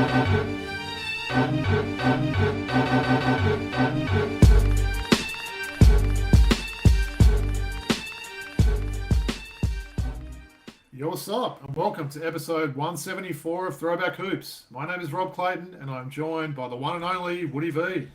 Yo, what's up, and welcome to episode 174 of Throwback Hoops. My name is Rob Clayton, and I'm joined by the one and only Woody V.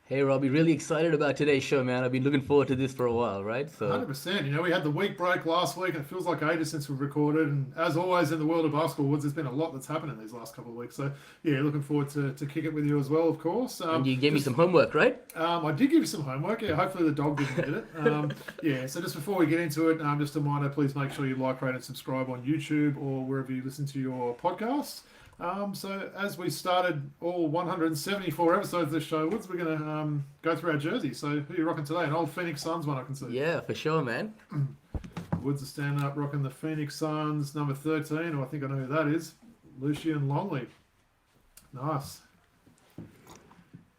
Hey Robbie, really excited about today's show, man. I've been looking forward to this for a while, right? So 100%. You know, we had the week break last week, and it feels like ages since we've recorded. And as always in the world of basketball woods, there's been a lot that's happened in these last couple of weeks. So, yeah, looking forward to kick it with you as well, of course. and you gave me some homework, right? I did give you some homework. Yeah, hopefully the dog didn't get it. Yeah, so just before we get into it, just a reminder, please make sure you like, rate, and subscribe on YouTube or wherever you listen to your podcasts. So as we started all 174 episodes of this show, Woods, we're going to go through our jerseys. So who are you rocking today? An old Phoenix Suns one, I can see. Yeah, for sure, man. Woods is standing up rocking the Phoenix Suns, number 13, or I think I know who that is, Lucian Longley. Nice.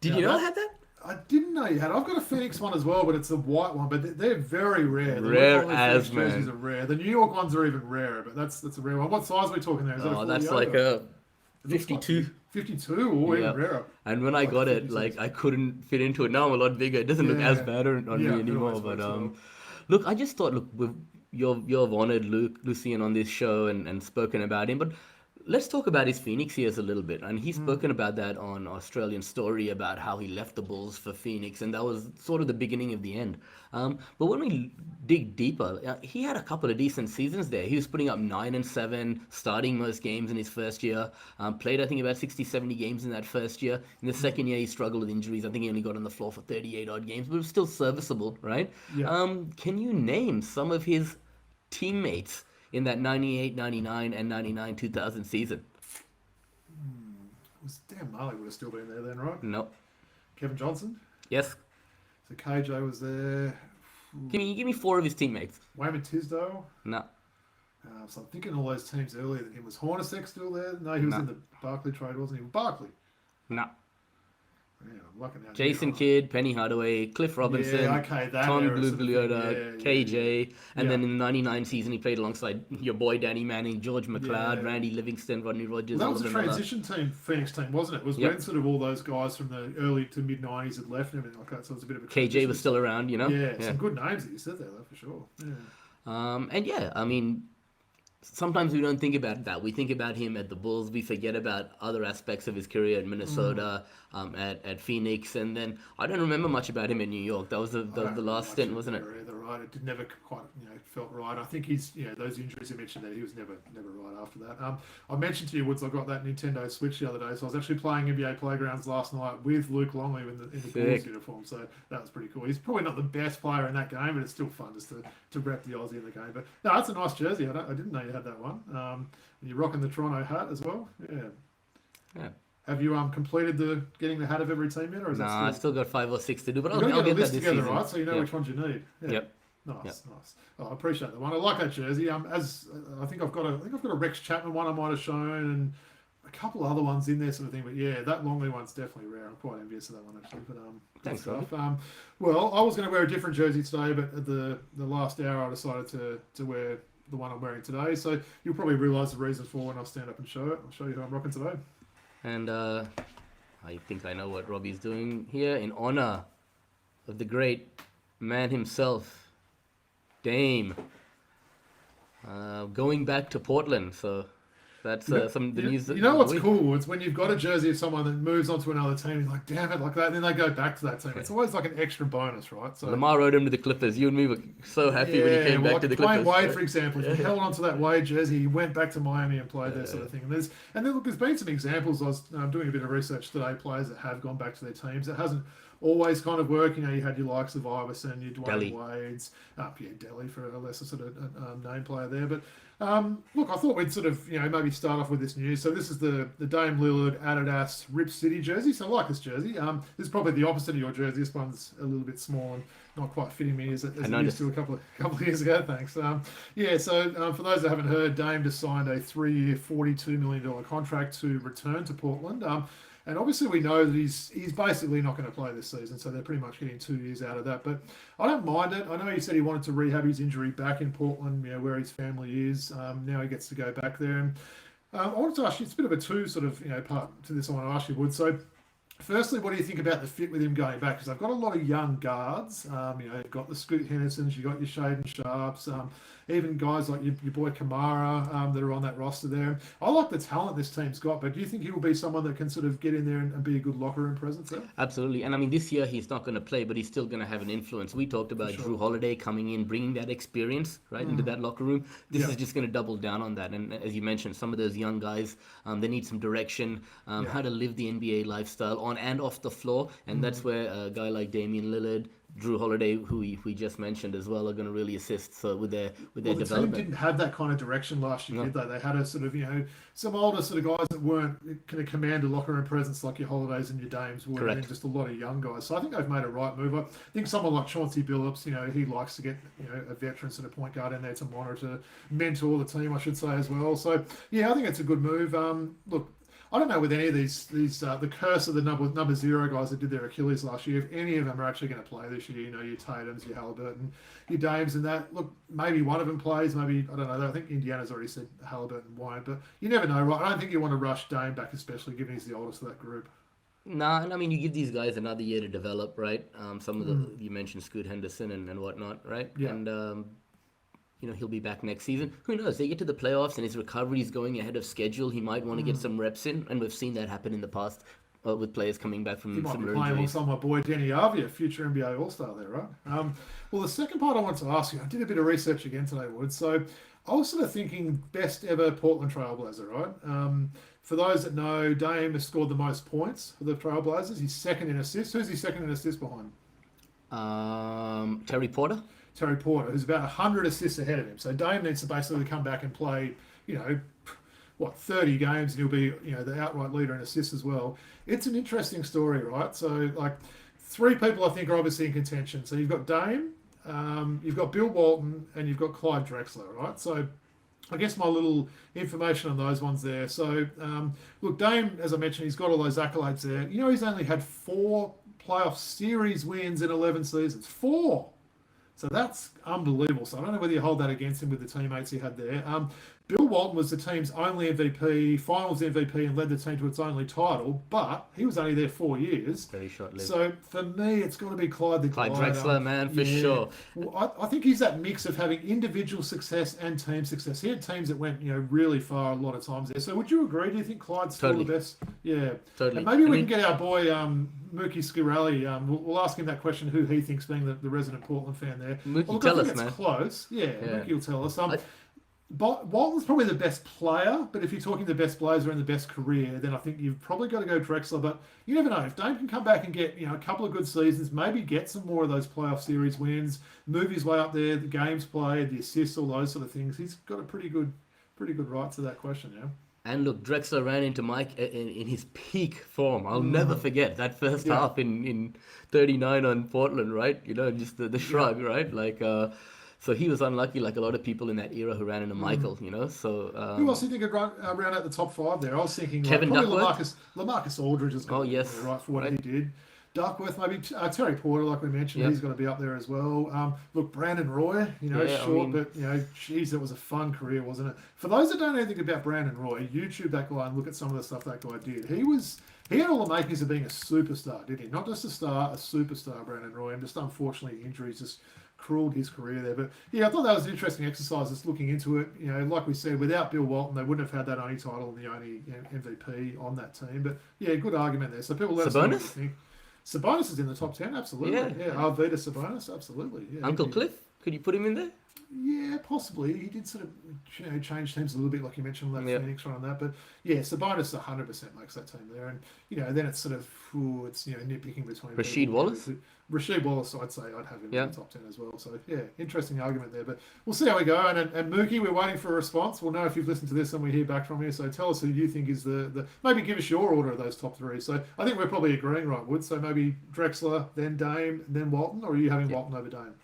Did you know I had that? I didn't know you had it. I've got a Phoenix one as well, but it's a white one. But they're very rare. Rare as, man. Jerseys are rare. The New York ones are even rarer, but that's a rare one. What size are we talking there? Is that a 48? That's like a 52. Like 52 or even rarer. And when I got it, like I couldn't fit into it. Now I'm a lot bigger. It doesn't look as bad on me anymore. But look, I just thought, you've honored Lucian on this show and spoken about him, but let's talk about his Phoenix years a little bit. And he's spoken about that on Australian Story about how he left the Bulls for Phoenix, and that was sort of the beginning of the end. But when we dig deeper, he had a couple of decent seasons there. He was putting up 9 and 7, starting most games in his first year. Played, I think, about 60, 70 games in that first year. In the second year, he struggled with injuries. I think he only got on the floor for 38 odd games, but it was still serviceable, right? Yeah. Can you name some of his teammates in that 98, 99, and 99, 2000 season? Was Dan Marley would have still been there then, right? No. Kevin Johnson? Yes. So KJ was there. Give me 4 of his teammates. Wayman Tisdale? No. So I'm thinking all those teams earlier than him. Was Hornacek still there? No, he was in the Barkley trade, wasn't he? Barkley? No. Man, I'm lucking out. Jason Kidd, Penny Hardaway, Cliff Robinson, Tom Blue KJ, and then in the 99 season he played alongside your boy Danny Manning, George McLeod, Randy Livingston, Rodney Rogers. Well, that was a transition team, Phoenix team, wasn't it? It was when sort of all those guys from the early to mid 90s had left and everything like that. So it was a bit of a KJ was still around, you know. Yeah, some good names that you said there, though, for sure. Yeah. And yeah, I mean, sometimes we don't think about that. We think about him at the Bulls. We forget about other aspects of his career in Minnesota, at Phoenix, and then I don't remember much about him in New York. That was the last stint, wasn't it? Either, right? It did never quite felt right. I think he's those injuries you mentioned there. He was never right after that. I mentioned to you, Woods, I got that Nintendo Switch the other day, so I was actually playing NBA Playgrounds last night with Luke Longley in the Bulls uniform. So that was pretty cool. He's probably not the best player in that game, but it's still fun just to rep the Aussie in the game. But no, that's a nice jersey. I didn't know you had that one. And you're rocking the Toronto hat as well. Yeah. Have you completed getting the hat of every team yet, or is that I still got 5 or 6 to do, but I'll get that list this together, season. right? So you know which ones you need. Yeah. Yep. Nice. Oh, I appreciate that one. I like that jersey. As I think I've got a Rex Chapman one I might have shown, and a couple other ones in there, sort of thing. But yeah, that Longley one's definitely rare. I'm quite envious of that one actually. But thanks, Rob. Well, I was going to wear a different jersey today, but at the last hour I decided to wear the one I'm wearing today. So you'll probably realise the reason for when I stand up and show it. I'll show you who I'm rocking today. And I think I know what Robbie's doing here in honor of the great man himself, Dame. Going back to Portland, so that's some of the news. You know what's cool? It's when you've got a jersey of someone that moves on to another team, you're like, damn it, like that, and then they go back to that team. It's always like an extra bonus, right? So Lamar rode him to the Clippers. You and me were so happy when he came back to the Clippers. Wade, for example, he held on to that Wade jersey. He went back to Miami and played there, sort of thing. And there's been some examples. I was doing a bit of research today. Players that have gone back to their teams. It hasn't always kind of worked. You had your likes of Iverson, your Dwayne Wades, Delhi for a lesser sort of name player there. But look, I thought we'd sort of maybe start off with this news. So this is the Dame Lillard Adidas Rip City jersey. So I like this jersey. This is probably the opposite of your jersey. This one's a little bit small and not quite fitting me as it used to a couple of years ago. Thanks. So for those that haven't heard, Dame just signed a 3-year, $42 million contract to return to Portland. And obviously we know that he's basically not going to play this season, so they're pretty much getting 2 years out of that. But I don't mind it. I know he said he wanted to rehab his injury back in Portland, where his family is. Now he gets to go back there. And I wanted to ask you, it's a bit of a two sort of part to this. I want to ask you, Wood. So, firstly, what do you think about the fit with him going back? Because they've got a lot of young guards. You've got the Scoot Hendersons, you've got your Shaden Sharps, even guys like your boy Kamara that are on that roster there. I like the talent this team's got, but do you think he will be someone that can sort of get in there and be a good locker room presence there? Absolutely. And I mean, this year he's not going to play, but he's still going to have an influence. We talked about Drew Holiday coming in, bringing that experience right into that locker room. This is just going to double down on that. And as you mentioned, some of those young guys, they need some direction, how to live the NBA lifestyle on and off the floor. And that's where a guy like Damian Lillard, Drew Holiday, who we just mentioned as well, are going to really assist. So with their development. The team didn't have that kind of direction last year, did they? They had a sort of some older sort of guys that weren't going to command a locker room presence like your Holidays and your Dames were, and then just a lot of young guys. So I think they've made a right move. I think someone like Chauncey Billups, he likes to get a veteran sort of point guard in there to monitor, mentor the team, I should say as well. So yeah, I think it's a good move. Look. I don't know with any of these the curse of the number zero guys that did their Achilles last year, if any of them are actually going to play this year. Your Tatums, your Halliburton, your Dames and that. Look, maybe one of them plays, maybe, I don't know. I think Indiana's already said Halliburton won't, but you never know, right? I don't think you want to rush Dame back, especially given he's the oldest of that group. Nah, and I mean, you give these guys another year to develop, right? Some of the, you mentioned Scoot Henderson and whatnot, right? Yeah. And, he'll be back next season. Who knows? They get to the playoffs and his recovery is going ahead of schedule. He might want to get some reps in, and we've seen that happen in the past with players coming back from similar injuries. injuries. On my boy Denny Avia, future NBA All-Star there, right? Well, the second part I want to ask you, I did a bit of research again today, Wood. So I was sort of thinking best ever Portland Trailblazer, right? For those that know, Dame has scored the most points for the Trailblazers. He's second in assists. Who's he second in assists behind? Terry Porter, who's about 100 assists ahead of him. So Dame needs to basically come back and play, 30 games, and he'll be, the outright leader in assists as well. It's an interesting story, right? So, like, three people I think are obviously in contention. So you've got Dame, you've got Bill Walton, and you've got Clyde Drexler, right? So I guess my little information on those ones there. So, look, Dame, as I mentioned, he's got all those accolades there. He's only had 4 playoff series wins in 11 seasons. 4! So that's unbelievable. So I don't know whether you hold that against him with the teammates he had there. Bill Walton was the team's only MVP, finals MVP, and led the team to its only title, but he was only there 4 years. Very short-lived. So for me, it's got to be Clyde the Glider. Drexler, man, for sure. Well, I think he's that mix of having individual success and team success. He had teams that went, really far a lot of times there. So would you agree? Do you think Clyde's still the best? Yeah. Totally. And maybe we can get our boy Mookie Skirelli. We'll ask him that question, who he thinks being the resident Portland fan there. Mookie, tell us, man. It's close. Yeah, Mookie will tell us. Walton's probably the best player, but if you're talking the best players in the best career, then I think you've probably got to go Drexler. But you never know. If Dame can come back and get a couple of good seasons, maybe get some more of those playoff series wins, move his way up there, the games played, the assists, all those sort of things, he's got a pretty good right to that question now. And look, Drexler ran into Mike in his peak form. I'll never forget that first half in 39 on Portland, right? Just the shrug, right? Like, so he was unlucky, like a lot of people in that era who ran into Michael, So who else do you think would run out the top 5 there? I was thinking Kevin Duckworth? LaMarcus Aldridge is going to be right for what he did. Duckworth, maybe Terry Porter, like we mentioned, he's going to be up there as well. Look, Brandon Roy, but geez, that was a fun career, wasn't it? For those that don't know anything about Brandon Roy, YouTube that guy and look at some of the stuff that guy did. He had all the makings of being a superstar, didn't he? Not just a star, a superstar, Brandon Roy. And just unfortunately, injuries just cruelled his career there. But yeah, I thought that was an interesting exercise just looking into it. Like we said, without Bill Walton, they wouldn't have had that only title and the only MVP on that team. But yeah, good argument there. So people let us know what you think. Sabonis is in the top 10, absolutely. Yeah. Arvita Sabonis, absolutely. Yeah. Uncle Cliff, could you put him in there? Yeah, possibly. He did sort of change teams a little bit, like you mentioned, that Phoenix run on that. But yeah, Sabonis 100% makes that team there. And then it's sort of, nitpicking between Rasheed Wallace? Rasheed Wallace, I'd say I'd have him in the top 10 as well. So yeah, interesting argument there. But we'll see how we go. And Mookie, we're waiting for a response. We'll know if you've listened to this and we hear back from you. So tell us who you think is the maybe give us your order of those top 3. So I think we're probably agreeing, right, Wood? So maybe Drexler, then Dame, then Walton, or are you having Walton over Dame?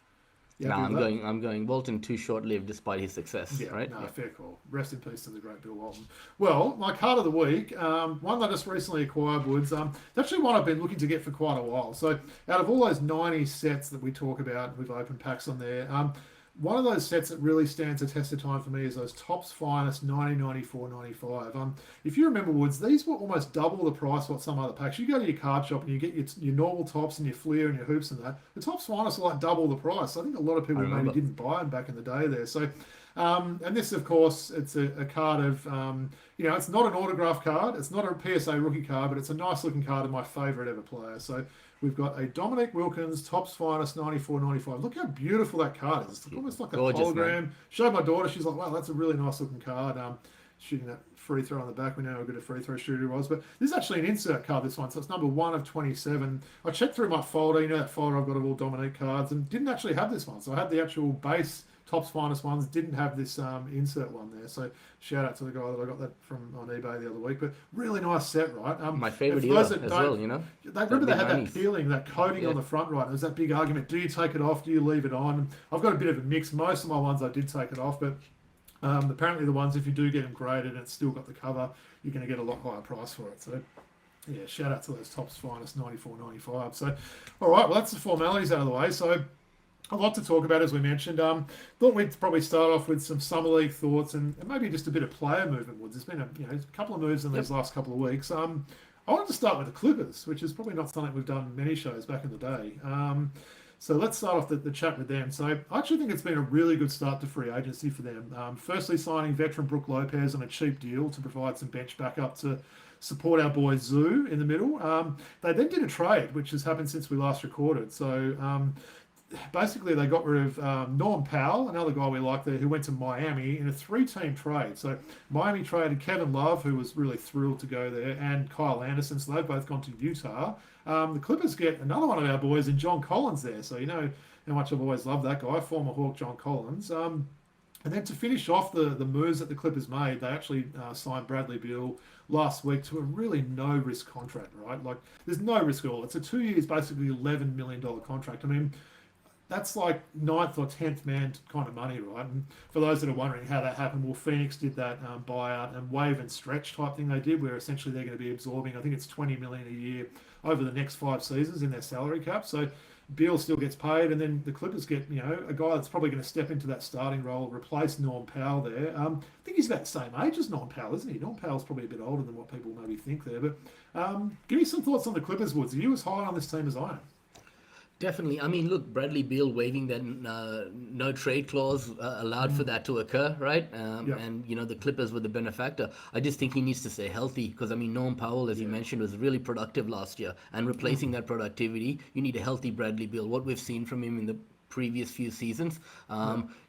No, I'm going Walton, too short-lived despite his success, right? No, fair call. Rest in peace to the great Bill Walton. Well, my card of the week, one that I just recently acquired, Woods, it's actually one I've been looking to get for quite a while. So out of all those 90 sets that we talk about, we've opened packs on there, one of those sets that really stands the test of time for me is those Topps Finest 1994, 95. If you remember, Woods, these were almost double the price what some other packs. You go to your card shop and you get your normal Topps and your Fleer and your hoops and that. The Topps Finest are like double the price. I think a lot of people maybe didn't buy them back in the day there. So, and this, of course, it's a card of, it's not an autograph card. It's not a PSA rookie card, but it's a nice looking card of my favourite ever player. So we've got a Dominique Wilkins Topps Finest 94, 95. Look how beautiful that card is. It's almost like a hologram. Man. Showed my daughter. She's like, wow, that's a really nice looking card. Shooting that free throw on the back. We know how good a free throw shooter he was. But this is actually an insert card, this one. So it's number 1 of 27. I checked through my folder. You know that folder I've got of all Dominique cards, and didn't actually have this one. So I had the actual base Topps Finest ones, didn't have this insert one there. So shout out to the guy that I got that from on eBay the other week. But really nice set, right? My favourite era as well, you know. They remember they had that peeling, that coating on the front, right? There was that big argument, do you take it off, do you leave it on? I've got a bit of a mix. Most of my ones I did take it off, but apparently the ones, if you do get them graded and it's still got the cover, you're going to get a lot higher price for it. So yeah, shout out to those Topps Finest 94, 95. So, all right, well, that's the formalities out of the way. So a lot to talk about, as we mentioned. Thought we'd probably start off with some summer league thoughts and maybe just a bit of player movement. Woods, there's been a couple of moves in these last couple of weeks. I wanted to start with the Clippers, which is probably not something we've done many shows back in the day. So let's start off the chat with them. So I actually think it's been a really good start to free agency for them. Firstly, signing veteran Brook Lopez on a cheap deal to provide some bench backup to support our boy Zoo in the middle. They then did a trade, which has happened since we last recorded. So basically, they got rid of Norm Powell, another guy we like there, who went to Miami in a 3-team trade. So Miami traded Kevin Love, who was really thrilled to go there, and Kyle Anderson. So they've both gone to Utah. The Clippers get another one of our boys in John Collins there. So you know how much I've always loved that guy, former Hawk John Collins. And then to finish off the moves that the Clippers made, they actually signed Bradley Beal last week to a really no-risk contract, right? Like, there's no risk at all. It's a 2 years, basically $11 million contract. I mean, that's like 9th or 10th man kind of money, right? And for those that are wondering how that happened, well, Phoenix did that buyout and wave and stretch type thing they did, where essentially they're going to be absorbing, I think it's $20 million a year over the next 5 seasons in their salary cap. So Beal still gets paid, and then the Clippers get, a guy that's probably going to step into that starting role, replace Norm Powell there. I think he's about the same age as Norm Powell, isn't he? Norm Powell's probably a bit older than what people maybe think there. But give me some thoughts on the Clippers, Woods. Are you as high on this team as I am? Definitely. I mean, look, Bradley Beal waiving that no trade clause allowed for that to occur, right? And, the Clippers were the benefactor. I just think he needs to stay healthy because, I mean, Norm Powell, as you mentioned, was really productive last year. And replacing that productivity, you need a healthy Bradley Beal. What we've seen from him in the previous few seasons,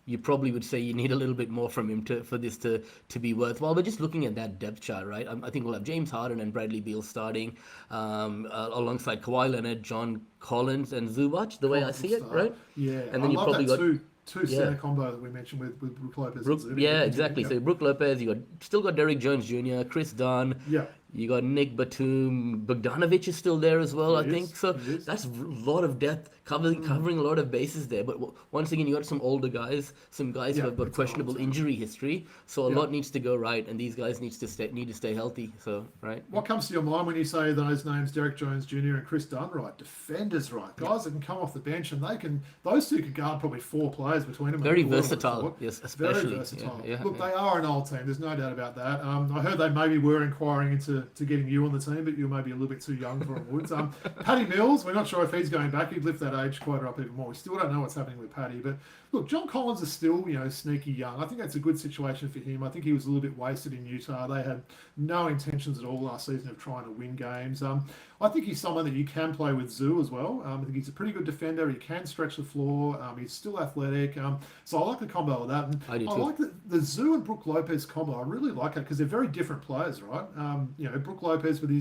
you probably would say you need a little bit more from him for this to be worthwhile. But just looking at that depth chart, right? I think we'll have James Harden and Bradley Beal starting alongside Kawhi Leonard, John Collins, and Zubac, the way I see it, right? Yeah, and then I you love probably that got two center combo that we mentioned with Brook Lopez. Yeah, exactly. So Brook Lopez, still got Derrick Jones Jr., Chris Dunn. Yeah. You got Nick Batum, Bogdanovic is still there as well, I think. So that's a lot of depth, covering a lot of bases there. But once again, you got some older guys, some guys who have got questionable injury history. So a lot needs to go right, and these guys need to stay healthy. So right. What comes to your mind when you say those names, Derrick Jones Jr. and Chris Dunn? Right, defenders, right, guys that can come off the bench, and those two could guard probably 4 players between them. Very versatile, yes, especially. Very versatile. Look, they are an old team. There's no doubt about that. I heard they maybe were inquiring into getting you on the team, but you're maybe a little bit too young for it, Woods. Paddy Mills, we're not sure if he's going back. He'd lift that age quota up even more. We still don't know what's happening with Paddy, but look, John Collins is still, sneaky young. I think that's a good situation for him. I think he was a little bit wasted in Utah. They had no intentions at all last season of trying to win games. I think he's someone that you can play with Zoo as well. I think he's a pretty good defender. He can stretch the floor. He's still athletic. So I like the combo of that. And I like the Zoo and Brook Lopez combo. I really like it because they're very different players, right? Brook Lopez with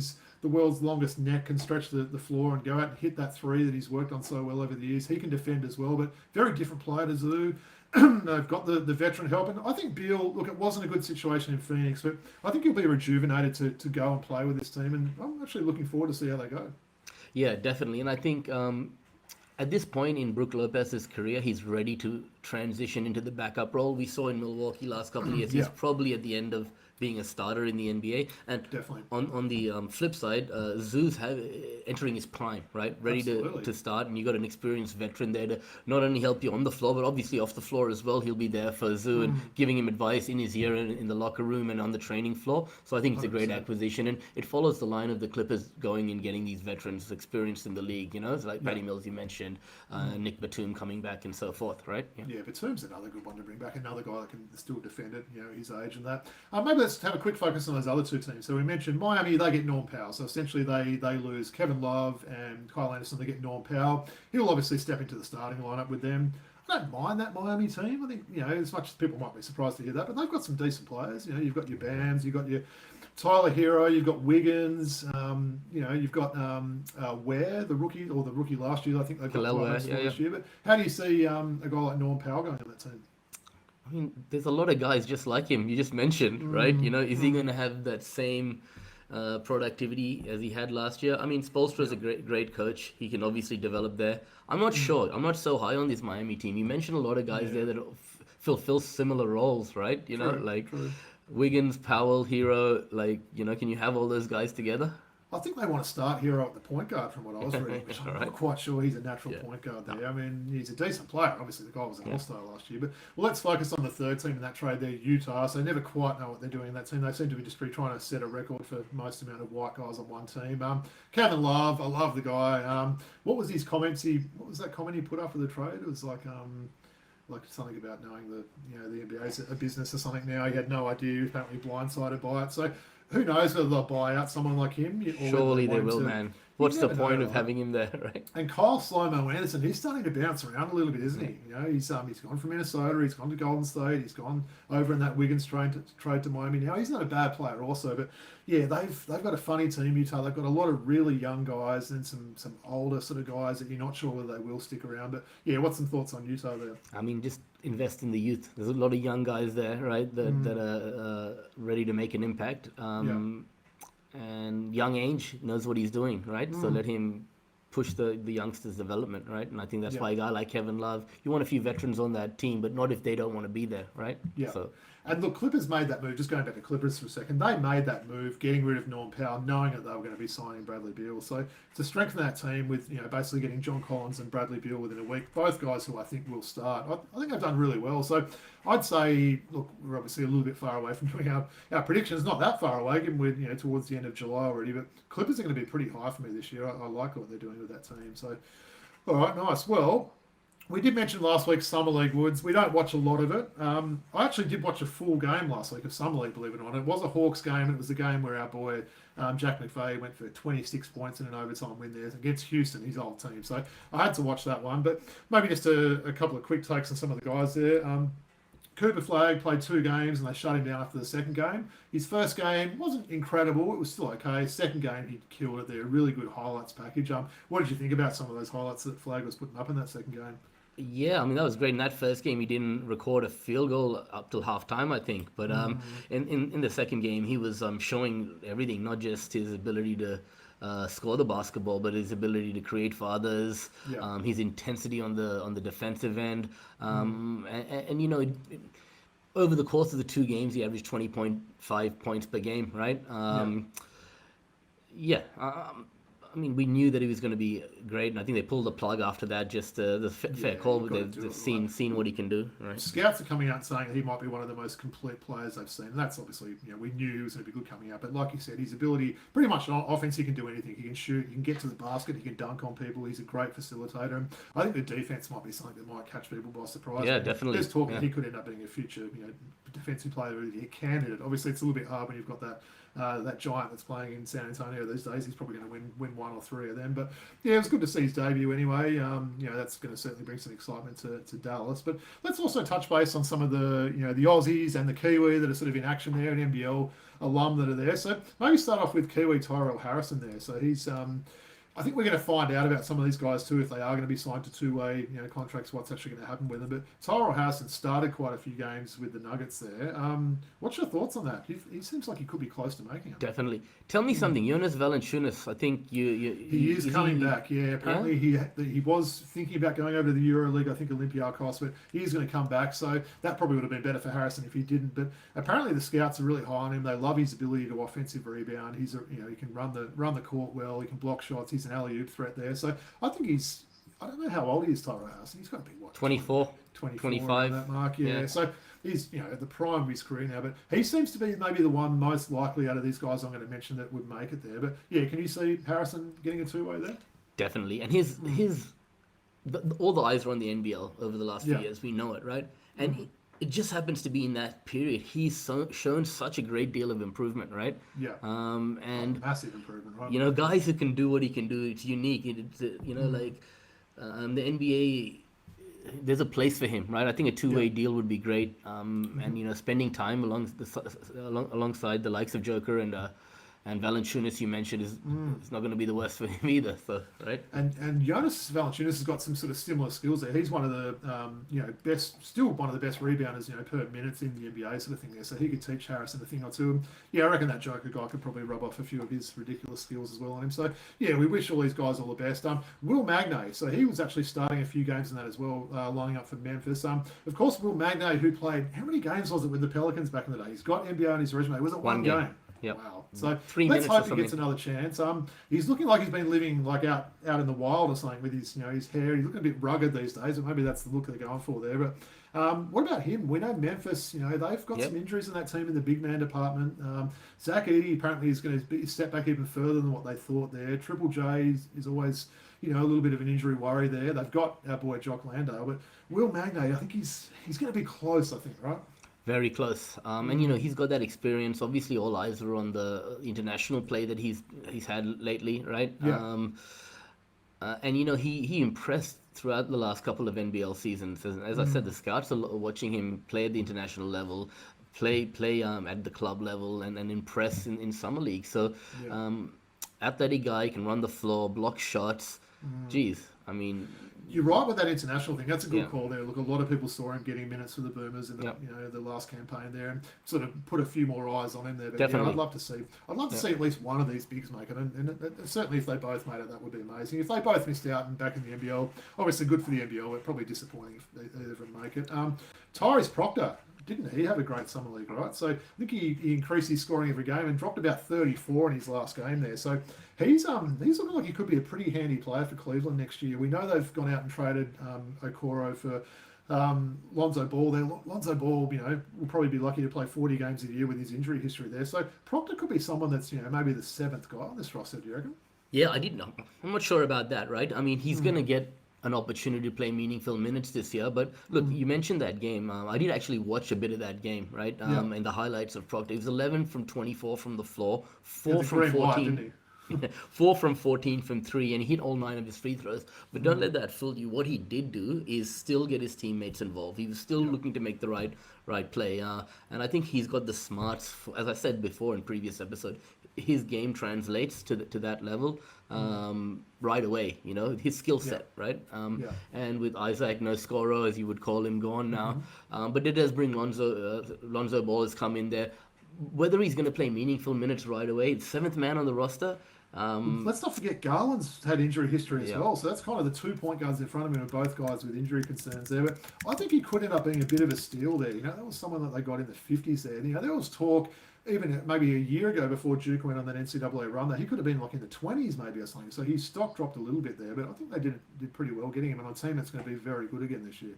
the world's longest neck can stretch the floor and go out and hit that three that he's worked on so well over the years. He can defend as well, but very different player to Zoo. They've got the veteran help. And I think Beal, look, it wasn't a good situation in Phoenix, but I think he'll be rejuvenated to go and play with this team. And I'm actually looking forward to see how they go. Yeah, definitely. And I think at this point in Brook Lopez's career, he's ready to transition into the backup role. We saw in Milwaukee last couple of years. He's probably at the end of being a starter in the NBA. And Definitely. on the flip side, Zoo's entering his prime, right? Ready to start, and you got an experienced veteran there to not only help you on the floor, but obviously off the floor as well. He'll be there for Zoo and giving him advice in his ear in the locker room and on the training floor. So I think it's a great 100%. acquisition, and it follows the line of the Clippers going and getting these veterans experienced in the league. You know, it's like Patty Mills you mentioned, Nick Batum coming back and so forth, right? Yeah, Batum's another good one to bring back. Another guy that can still defend it, his age and that. Maybe let's have a quick focus on those other two teams. So we mentioned Miami, they get Norm Powell. So essentially they lose Kevin Love and Kyle Anderson, they get Norm Powell. He'll obviously step into the starting lineup with them. I don't mind that Miami team. I think, as much as people might be surprised to hear that, but they've got some decent players. You've got your Bams, you've got your Tyler Hero, you've got Wiggins, you've got Ware, the rookie last year. I think they've got last year. But how do you see a guy like Norm Powell going on that team? I mean, there's a lot of guys just like him. You just mentioned, right? Is he going to have that same productivity as he had last year? I mean, Spoelstra's a great coach. He can obviously develop there. I'm not sure. I'm not so high on this Miami team. You mentioned a lot of guys there that fulfill similar roles, right? True. Wiggins, Powell, Hero. Can you have all those guys together? I think they want to start Hero at the point guard from what I was reading, which I'm not quite sure he's a natural point guard there. I mean, he's a decent player. Obviously, the guy was an All-Star last year. But let's focus on the third team in that trade there, Utah. So they never quite know what they're doing in that team. They seem to be just trying to set a record for most amount of white guys on one team. Kevin Love, I love the guy. What was his comments? What was that comment he put after the trade? It was like something about knowing the NBA is a business or something now. He had no idea. He was apparently blindsided by it. So who knows whether they'll buy out someone like him? Surely they will, man. What's the point of having him there, right? And Kyle Slow-Mo Anderson, he's starting to bounce around a little bit, isn't he? He's gone from Minnesota, he's gone to Golden State, he's gone over in that Wiggins trade to Miami now. He's not a bad player also, but yeah, they've got a funny team, Utah. They've got a lot of really young guys and some older sort of guys that you're not sure whether they will stick around. But yeah, what's some thoughts on Utah there? I mean, just invest in the youth. There's a lot of young guys there, right, that are ready to make an impact. And young age knows what he's doing, right? So let him push the youngsters' development, right? And I think that's why a guy like Kevin Love, you want a few veterans on that team, but not if they don't want to be there, right? Yeah. And look, Clippers made that move, just going back to Clippers for a second, they made that move, getting rid of Norm Powell, knowing that they were going to be signing Bradley Beal. So to strengthen that team with, basically getting John Collins and Bradley Beal within a week, both guys who I think will start, I think they've done really well. So I'd say, look, we're obviously a little bit far away from doing our predictions, not that far away, given we're, towards the end of July already, but Clippers are going to be pretty high for me this year. I like what they're doing with that team. So, all right, nice. Well, we did mention last week Summer League Woods. We don't watch a lot of it. I actually did watch a full game last week of Summer League, believe it or not. It was a Hawks game. It was the game where our boy Jack McVay went for 26 points in an overtime win there against Houston, his old team. So I had to watch that one. But maybe just a couple of quick takes on some of the guys there. Cooper Flagg played 2 games and they shut him down after the second game. His first game wasn't incredible. It was still okay. Second game, he killed it there. Really good highlights package. What did you think about some of those highlights that Flagg was putting up in that second game? Yeah, I mean, that was great. In that first game, he didn't record a field goal up till halftime, I think. But in the second game, he was showing everything, not just his ability to score the basketball, but his ability to create for others, his intensity on the defensive end. And over the course of the 2 games, he averaged 20.5 points per game, right? I mean, we knew that he was going to be great, and I think they pulled the plug after that. Just the fair call, but they've seen what he can do. Right? Scouts are coming out saying that he might be one of the most complete players they've seen. And that's obviously, we knew he was going to be good coming out. But like you said, his ability, pretty much on offense, he can do anything. He can shoot, he can get to the basket, he can dunk on people. He's a great facilitator. And I think the defense might be something that might catch people by surprise. Yeah, definitely. There's talk that he could end up being a future, defensive player of the year candidate. Obviously, it's a little bit hard when you've got that giant that's playing in San Antonio these days. He's probably going to win 1 or 3 of them. But yeah, it was good to see his debut anyway. That's going to certainly bring some excitement to Dallas. But let's also touch base on some of the the Aussies and the Kiwi that are sort of in action there, and NBL alum that are there. So maybe start off with Kiwi Tyrell Harrison there. So he's I think we're going to find out about some of these guys too, if they are going to be signed to two-way contracts, what's actually going to happen with them. But Tyrell Harrison started quite a few games with the Nuggets there. What's your thoughts on that? He seems like he could be close to making it. Definitely. Tell me something. Jonas Valanciunas, I think he is coming back. Yeah, apparently he was thinking about going over to the EuroLeague, I think Olympiacos, but he is going to come back. So that probably would have been better for Harrison if he didn't. But apparently the scouts are really high on him. They love his ability to offensive rebound. He can run the court well. He can block shots. He's an alley-oop threat there. So I think I don't know how old he is, Tyrell Harrison. He's got to be, what? 24, 25. That mark, yeah. So he's, at the prime of his career now. But he seems to be maybe the one most likely out of these guys I'm going to mention that would make it there. But yeah, can you see Harrison getting a two-way there? Definitely. And all the eyes are on the NBL over the last few years. We know it, right? And it just happens to be in that period. He's shown such a great deal of improvement, right? Yeah. And massive improvement, right? Guys who can do what he can do, it's unique. The NBA, there's a place for him, right? I think a two-way deal would be great. And spending time alongside the likes of Joker and Valanciunas, you mentioned, is not going to be the worst for him either. So, right? And Jonas Valanciunas has got some sort of similar skills there. He's one of the still one of the best rebounders per minutes in the NBA sort of thing there. So he could teach Harrison a thing or two. Yeah, I reckon that Joker guy could probably rub off a few of his ridiculous skills as well on him. So yeah, we wish all these guys all the best. Will Magnay, so he was actually starting a few games in that as well, lining up for Memphis. Of course, Will Magnay, who played, how many games was it with the Pelicans back in the day? He's got NBA on his resume. Was it one game? Yep. Wow. So 3 let's minutes hope he gets another chance. He's looking like he's been living like out in the wild or something with his his hair. He's looking a bit rugged these days, but maybe that's the look they're going for there. But what about him? We know Memphis. They've got some injuries in that team in the big man department. Zach Edey apparently is going to step back even further than what they thought there. Triple J is always a little bit of an injury worry there. They've got our boy Jock Landale, but Will Magnay, I think he's going to be close. I think, right? Very close. And he's got that experience. Obviously, all eyes are on the international play that he's had lately, right? Yeah. And he impressed throughout the last couple of NBL seasons. As I said, the scouts are watching him play at the international level, play at the club level, and impress in summer league. So, athletic guy, can run the floor, block shots. Geez, I mean, you're right with that international thing. That's a good call there. Look, a lot of people saw him getting minutes for the Boomers in the last campaign there, and sort of put a few more eyes on him there. But definitely, I'd love to see at least one of these bigs make it, and certainly if they both made it, that would be amazing. If they both missed out and back in the NBL, obviously good for the NBL, but probably disappointing if they ever make it. Tyrese Proctor. Didn't he have a great summer league, right? So I think he increased his scoring every game and dropped about 34 in his last game there. So he's looking like he could be a pretty handy player for Cleveland next year. We know they've gone out and traded Okoro for Lonzo Ball there. Lonzo Ball, will probably be lucky to play 40 games a year with his injury history there. So Proctor could be someone that's maybe the seventh guy on this roster. Do you reckon? Yeah, I didn't know. I'm not sure about that, right? I mean, he's going to get an opportunity to play meaningful minutes this year. But look, you mentioned that game. I did actually watch a bit of that game, right? And the highlights of Proctor. He was 11 from 24 from the floor, 4 from 14. 4 from 14 from 3, and he hit all 9 of his free throws. But don't let that fool you. What he did do is still get his teammates involved. He was still looking to make the right play. And I think he's got the smarts, as I said before in previous episode, his game translates to that level right away. His skill set, right? And with Isaac Noscoro, as you would call him, gone now. But it does bring Lonzo Ball has come in there. Whether he's going to play meaningful minutes right away, 7th man on the roster. Let's not forget Garland's had injury history as well, so that's kind of the 2 point guards in front of him, are both guys with injury concerns there. But I think he could end up being a bit of a steal there. That was someone that they got in the 50s there. There was talk even maybe a year ago before Duke went on that NCAA run that he could have been like in the 20s maybe or something. So his stock dropped a little bit there, but I think they did pretty well getting him on a team that's going to be very good again this year.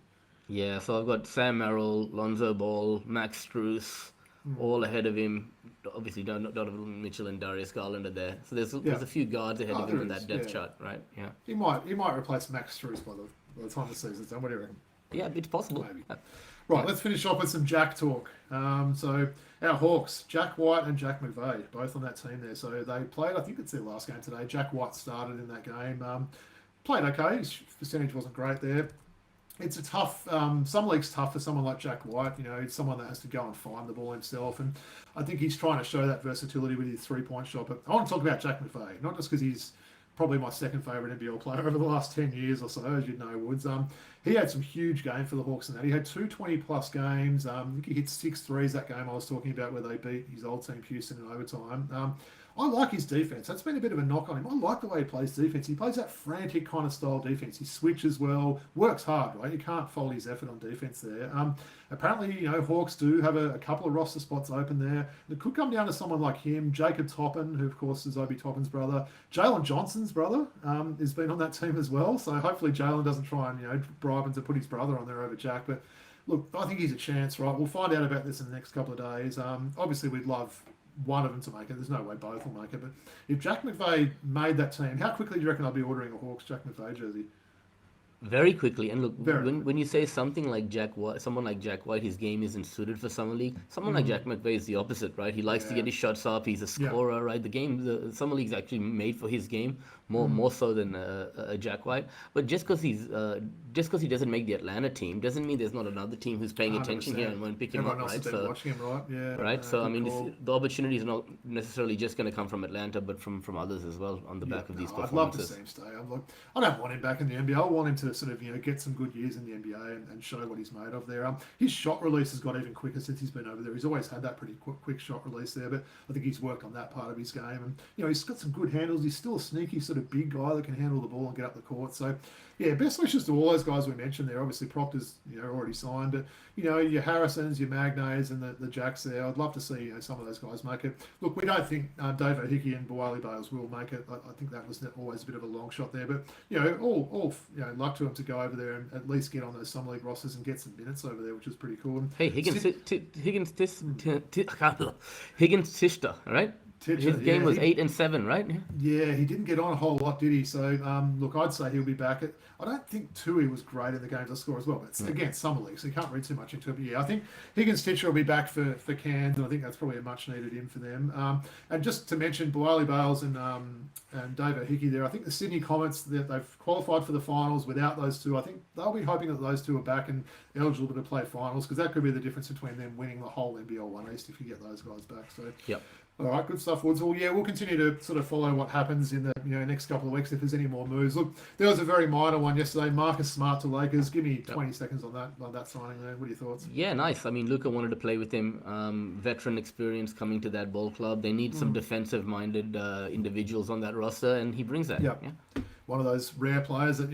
Yeah, so I've got Sam Merrill, Lonzo Ball, Max Strus, all ahead of him. Obviously, Donovan Mitchell and Darius Garland are there. So there's a few guards ahead of him in that depth chart, right? Yeah. He might replace Max Strus by the time the season's done. What do you reckon? Yeah, it's possible. Maybe. Right, let's finish off with some Jack talk. So our Hawks, Jack White and Jack McVeigh, both on that team there. So they played, I think it's their last game today. Jack White started in that game. Played okay. His percentage wasn't great there. It's a tough, some leagues tough for someone like Jack White. He's someone that has to go and find the ball himself. And I think he's trying to show that versatility with his 3 point shot. But I want to talk about Jack McVeigh, not just because he's probably my second favourite NBL player over the last 10 years or so, as you know, Woods. He had some huge games for the Hawks in that. He had 220-plus games. I think he hit 6 threes that game I was talking about where they beat his old team Houston in overtime. I like his defense. That's been a bit of a knock on him. I like the way he plays defense. He plays that frantic kind of style defense. He switches well, works hard, right? You can't fault his effort on defense there. Apparently, Hawks do have a couple of roster spots open there. It could come down to someone like him, Jacob Toppin, who of course is Obi Toppin's brother. Jalen Johnson's brother has been on that team as well. So hopefully Jalen doesn't try and bribe him to put his brother on there over Jack. But look, I think he's a chance, right? We'll find out about this in the next couple of days. Obviously, we'd love one of them to make it. There's no way both will make it. But if Jack McVeigh made that team, how quickly do you reckon I'll be ordering a Hawks Jack McVeigh jersey? Very quickly. And look, when you say something like someone like Jack White, his game isn't suited for summer league. Someone like Jack McVeigh is the opposite, right? He likes to get his shots up. He's a scorer, right? The summer league's actually made for his game more so than a Jack White. But just because he doesn't make the Atlanta team doesn't mean there's not another team who's paying attention here and won't pick him up, right? So watching him, right? Yeah. Right. So I mean, the opportunity is not necessarily just going to come from Atlanta, but from others as well on the back of these performances. I'd love to see him stay. I don't want him back in the NBA. I want him to sort of get some good years in the NBA and show what he's made of there. His shot release has got even quicker since he's been over there. He's always had that pretty quick shot release there, but I think he's worked on that part of his game. And he's got some good handles. He's still a sneaky sort of big guy that can handle the ball and get up the court. So yeah, best wishes to all those guys we mentioned there. Obviously Proctor's already signed, but your Harrisons, your Magnays, and the Jacks there. I'd love to see some of those guys make it. Look, we don't think David Hickey and Bawali Bales will make it. I think that was always a bit of a long shot there, but all luck to them to go over there and at least get on those summer league rosters and get some minutes over there, which is pretty cool. Hey, Higgins Tister, all right? His game was 8 and 7, right? Yeah, he didn't get on a whole lot, did he? So, look, I'd say he'll be back. I don't think Tui was great in the games I score as well, but it's, again, summer league, so you can't read too much into it. But yeah, I think Higgins Titcher will be back for Cairns, and I think that's probably a much needed in for them. And just to mention Bawali Bales and David Hickey there, I think the Sydney Comets, that they've qualified for the finals without those two. I think they'll be hoping that those two are back and eligible to play finals, because that could be the difference between them winning the whole NBL 1 East if you get those guys back. So yep. All right, good stuff, Woods. Well, yeah, we'll continue to sort of follow what happens in the next couple of weeks if there's any more moves. Look, there was a very minor one yesterday. Marcus Smart to Lakers. Give me 20 seconds on that signing there. What are your thoughts? Yeah, nice. I mean, Luka wanted to play with him. Veteran experience coming to that ball club. They need some defensive-minded individuals on that roster, and he brings that. Yeah. One of those rare players that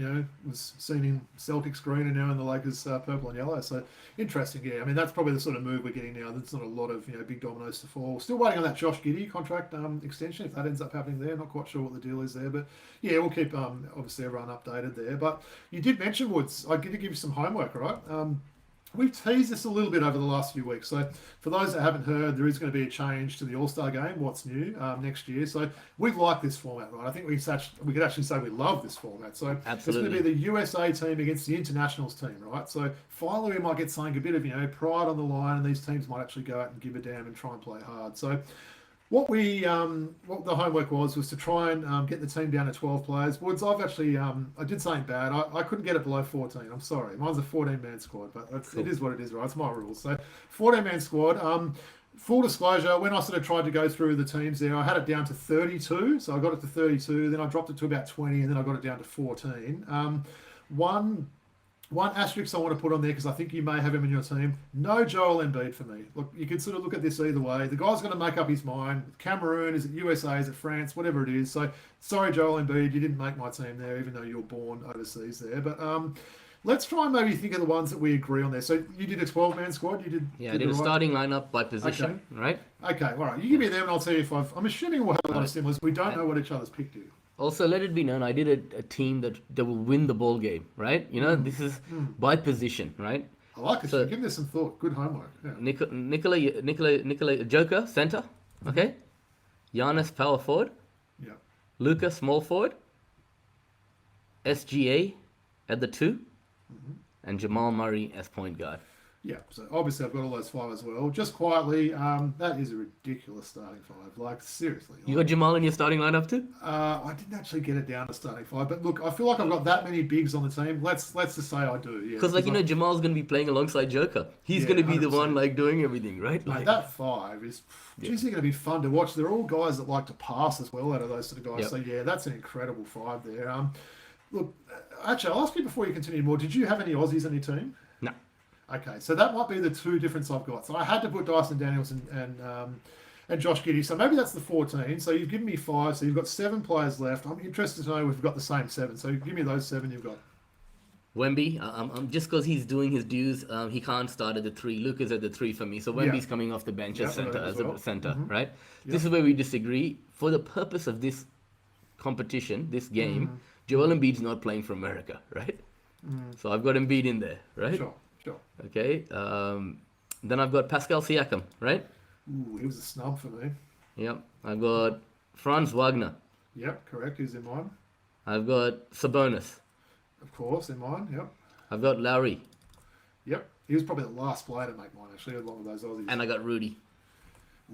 was seen in Celtics green and now in the Lakers purple and yellow. So interesting, yeah. I mean, that's probably the sort of move we're getting now. There's not a lot of big dominoes to fall. Still waiting on that Josh Giddey contract extension. If that ends up happening there, not quite sure what the deal is there, but yeah, we'll keep obviously everyone updated there. But you did mention, Woods. I get to give you some homework, right? We've teased this a little bit over the last few weeks. So for those that haven't heard, there is going to be a change to the All-Star game, what's new, next year. So we like this format, right? I think we could actually say we love this format. So Absolutely. It's going to be the USA team against the Internationals team, right? So finally we might get something, a bit of, pride on the line, and these teams might actually go out and give a damn and try and play hard. So what the homework was to try and get the team down to 12 players. Woods, I've actually, I did something bad. I couldn't get it below 14. I'm sorry. Mine's a 14-man squad, but Cool. It is what it is, right? It's my rules. So 14-man squad. Full disclosure, when I sort of tried to go through the teams there, I had it down to 32. So I got it to 32, then I dropped it to about 20, and then I got it down to 14. One asterisk I want to put on there, because I think you may have him in your team. No Joel Embiid for me. Look, you can sort of look at this either way. The guy's going to make up his mind. Cameroon, is it USA, is it France, whatever it is. So, sorry, Joel Embiid, you didn't make my team there, even though you were born overseas there. But let's try and maybe think of the ones that we agree on there. So, you did a 12-man squad? I did a starting lineup by position, right? Okay, all right. You give me them, and I'll tell you if I'm assuming we'll have a lot of similars. We don't know what each other's picked here. Also, let it be known, I did a team that will win the ball game, right? This is by position, right? I like it. So, give this some thought. Good homework. Yeah. Nikola Joker, center, okay? Giannis, power forward. Yeah. Luka, small forward. SGA at the 2. And Jamal Murray as point guard. Yeah, so obviously I've got all those 5 as well. Just quietly, that is a ridiculous starting 5. Like, seriously. You got Jamal in your starting lineup too? I didn't actually get it down to starting 5, but look, I feel like I've got that many bigs on the team. Let's just say I do, yeah. Because, like, Jamal's going to be playing alongside Joker. He's going to be the 100%. one, like, doing everything, right? Mate, Like, that 5 is, geez, they're going to be fun to watch. They're all guys that like to pass as well out of those sort of guys. Yep. So, yeah, that's an incredible 5 there. Look, actually, I'll ask you before you continue more, did you have any Aussies on your team? no. Okay, so that might be the 2 difference I've got. So I had to put Dyson Daniels and Josh Giddey. So maybe that's the 14. So you've given me 5. So you've got 7 players left. I'm interested to know if we've got the same 7. So give me those 7 you've got. Wemby, just because he's doing his dues, he can't start at the 3. Luke is at the 3 for me. So Wemby's coming off the bench as center, right? This is where we disagree. For the purpose of this competition, this game, Joel Embiid's not playing for America, right? So I've got Embiid in there, right? Sure. Okay. Then I've got Pascal Siakam, right? Ooh, he was a snub for me. Yep. I've got Franz Wagner. Yep, correct. He's in mine. I've got Sabonis. Of course, in mine. Yep. I've got Lowry. Yep. He was probably the last player to make mine, actually, along with those Aussies. And I got Rudy.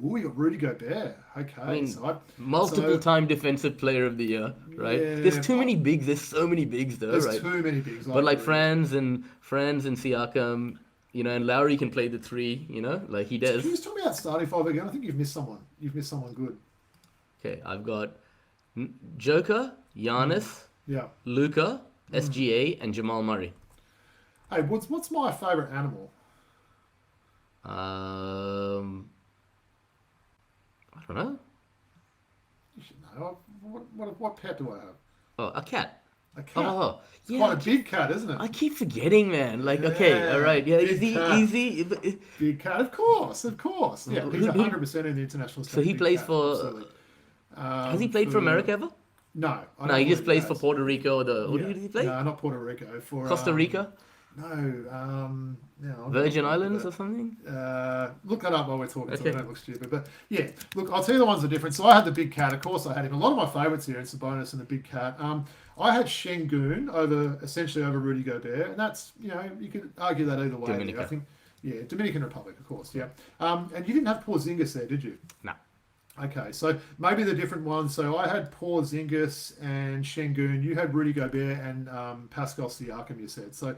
Ooh, you got Rudy Gobert. Okay. I mean, multiple-time defensive player of the year, right? Yeah, There's too many bigs. There's so many bigs, though, there's right? too many bigs. But like Franz and Siakam, and Lowry can play the 3, like he does. Can you just tell me that starting 5 again? I think you've missed someone. You've missed someone good. Okay, I've got Joker, Giannis, Luka, SGA, and Jamal Murray. Hey, what's my favourite animal? I don't know. You should know. What pet do I have? Oh, a cat. A cat. Oh, it's quite a big cat, isn't it? I keep forgetting, man. Like, okay, all right, yeah, easy. Big cat, of course. Yeah, he's 100% in the international. So he plays for. Has he played for America ever? No. No, he just plays for Puerto Rico or the. What did he play? No, not Puerto Rico. For Costa Rica. No. Virgin Islands or something. Look that up while we're talking, so I don't look stupid. But yeah, look, I'll tell you the ones that are different. So I had the big cat. Of course, I had him. A lot of my favourites here in Sabonis and the big cat. I had Şengün essentially over Rudy Gobert, and that's you could argue that either way. Dominica. I think, Dominican Republic, of course, yeah. And you didn't have Porzingis there, did you? No. Okay, so maybe the different ones. So I had Porzingis and Şengün. You had Rudy Gobert and Pascal Siakam, you said. So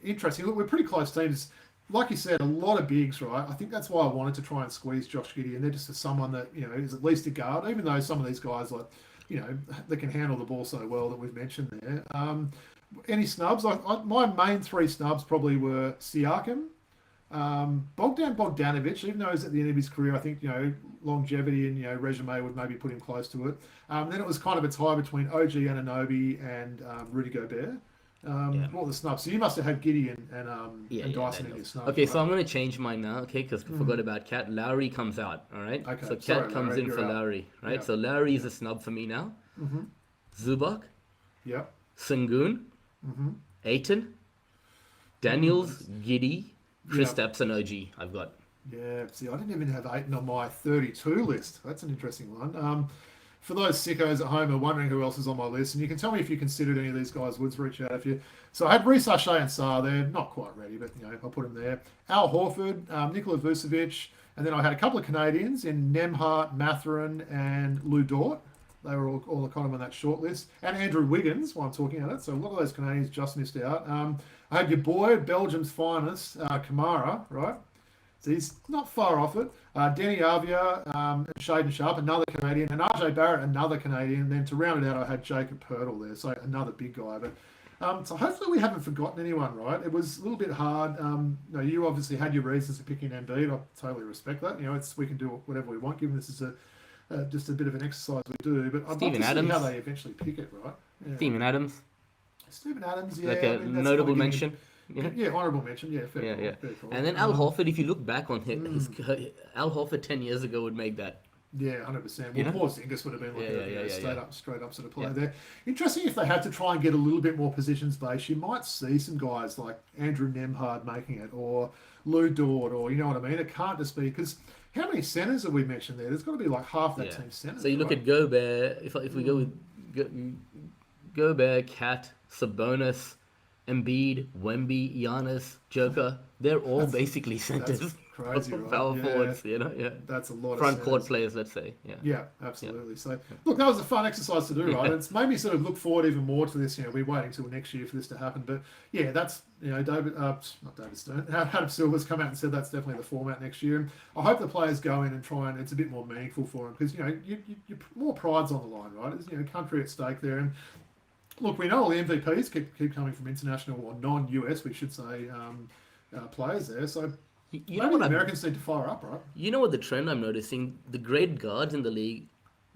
interesting. Look, we're pretty close teams. Like you said, a lot of bigs, right? I think that's why I wanted to try and squeeze Josh Giddey in there, just as someone that, is at least a guard, even though some of these guys, like, they can handle the ball so well that we've mentioned there. Any snubs? My main 3 snubs probably were Siakam, Bogdan Bogdanovic, even though he's at the end of his career, I think, longevity and, resume would maybe put him close to it. Then it was kind of a tie between OG Anunoby and Rudy Gobert. What were the snubs? So you must have had Giddey and Dyson in your snubs. Okay, so I'm going to change mine now, okay, because I forgot about Cat. Lowry comes out, all right? Okay, so Cat comes in for Lowry, right? Yep. So Lowry is a snub for me now. Zubac. Yep. Sengun. Ayton. Daniels, Giddey, Kristaps, and OG I've got. Yeah, see, I didn't even have Ayton on my 32 list. That's an interesting one. For those sickos at home who are wondering who else is on my list, and you can tell me if you considered any of these guys, Woods, reach out if you. So I had Reece Ashay and Sarr there, not quite ready, but I'll put them there. Al Horford, Nikola Vucevic, and then I had a couple of Canadians in Nembhard, Mathurin, and Lou Dort. They were all kind of on that short list. And Andrew Wiggins, while I'm talking about it. So a lot of those Canadians just missed out. I had your boy, Belgium's finest, Kamara, right? So he's not far off it. Denny Avia and Shaden Sharp, another Canadian, and RJ Barrett, another Canadian. And then to round it out, I had Jacob Pertl there, so another big guy. But so hopefully we haven't forgotten anyone, right? It was a little bit hard. You obviously had your reasons for picking Embiid. I totally respect that. We can do whatever we want, given this is just a bit of an exercise we do. But I'd love to see how they eventually pick it, right? Yeah. Steven Adams, yeah. Like a notable mention. Yeah, honourable mention. Yeah, fair call, fair call. And then Al Horford, if you look back on his Al Horford 10 years ago would make that. Yeah, 100%. Well, Porzingis would have been like straight up sort of player there. Interesting if they had to try and get a little bit more positions based. You might see some guys like Andrew Nembhard making it, or Lou Dort, or you know what I mean. It can't just be because how many centers have we mentioned there? There's got to be like half that team centers. So you look at Gobert. If we go with Gobert, Cat, Sabonis, Embiid, Wemby, Giannis, Joker, they're all basically centers. That's crazy, right? Power Yeah. forwards, you know, yeah. That's a lot Front of court centers. players, let's say, yeah. Yeah, absolutely. So, look, that was a fun exercise to do, right? It's made me sort of look forward even more to this. You know, we're waiting until next year for this to happen. But, yeah, that's, you know, not David Stern, Adam Silver's come out and said that's definitely the format next year. And I hope the players go in and try and it's a bit more meaningful for them because, you know, more pride's on the line, right? There's, you know, country at stake there. And, look, we know all the MVPs keep coming from international or non-US, we should say, players there. So, You know maybe what the Americans need to fire up, right? You know what the trend I'm noticing? The great guards in the league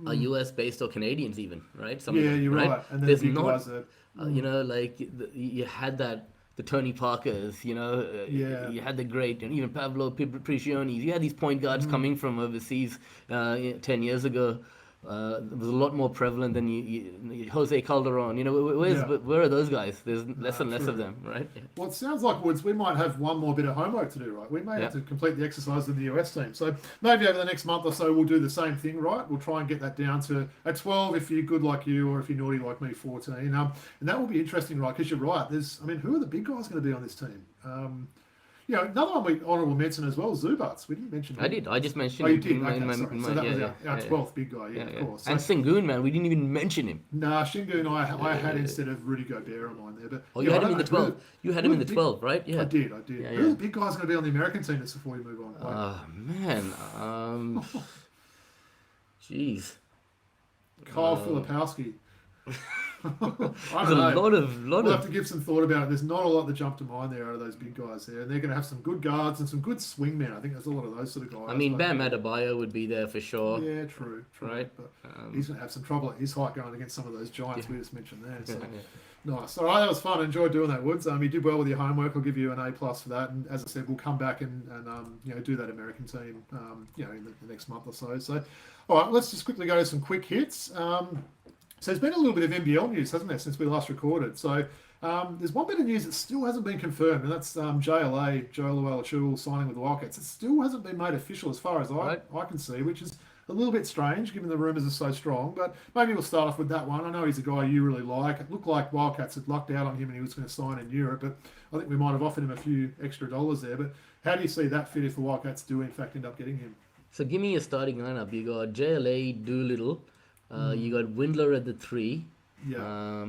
are US based or Canadians even, right? Some of Yeah, them, you're right. And then There's the big not, guys that... you know, like you had the Tony Parkers, you know, Yeah. you had the great, and even Pavlo Prisionis. You had these point guards coming from overseas 10 years ago. It was a lot more prevalent than Jose Calderon. You know, where are those guys? There's less and less of them, right? Yeah. Well, it sounds like, Woods, we might have one more bit of homework to do, right? We may have to complete the exercise with the US team. So maybe over the next month or so, we'll do the same thing, right? We'll try and get that down to a 12 if you're good like you, or if you're naughty like me, 14. And that will be interesting, right? Because you're right. Who are the big guys going to be on this team? You know, another one we honourable mention as well, Zubats. We didn't mention him. I did. I just mentioned Oh, you him did? in Okay, my, sorry. in So my- that yeah, was yeah, our yeah, 12th big guy, yeah, of yeah. course. And So, Sengun, man, we didn't even mention him. nah, Shingun, I had instead of Rudy Gobert on mine there. But Oh, you yeah, had I him in the don't know. 12. You had him in the 12, right? Yeah. I did. Yeah, Who are the big guys going to be on the American team just before we move on? Oh, man. Jeez. Kyle Filipowski. I There's don't a know. lot We'll have of. to give some thought about it. There's not a lot that jump to mind there out of those big guys there. And they're going to have some good guards and some good swingmen. I think there's a lot of those sort of guys. I mean, but- Bam Adebayo would be there for sure. Yeah, true. Right. But he's going to have some trouble at his height going against some of those giants we just mentioned there. So. Yeah. Nice. All right, that was fun. I enjoyed doing that, Woods. You did well with your homework. I'll give you an A+ for that. And as I said, we'll come back and you know, do that American team you know, in the next month or so. So, all right, let's just quickly go to some quick hits. So there's been a little bit of NBL news, hasn't there, since we last recorded. So there's one bit of news that still hasn't been confirmed, and that's JLA, Joe Luala-Chul, signing with the Wildcats. It still hasn't been made official as far as I can see, which is a little bit strange given the rumours are so strong. But maybe we'll start off with that one. I know he's a guy you really like. It looked like Wildcats had lucked out on him and he was going to sign in Europe, but I think we might have offered him a few extra dollars there. But how do you see that fit if the Wildcats do in fact end up getting him? So give me your starting lineup. You got JLA, Doolittle. You got Windler at the 3. Yeah.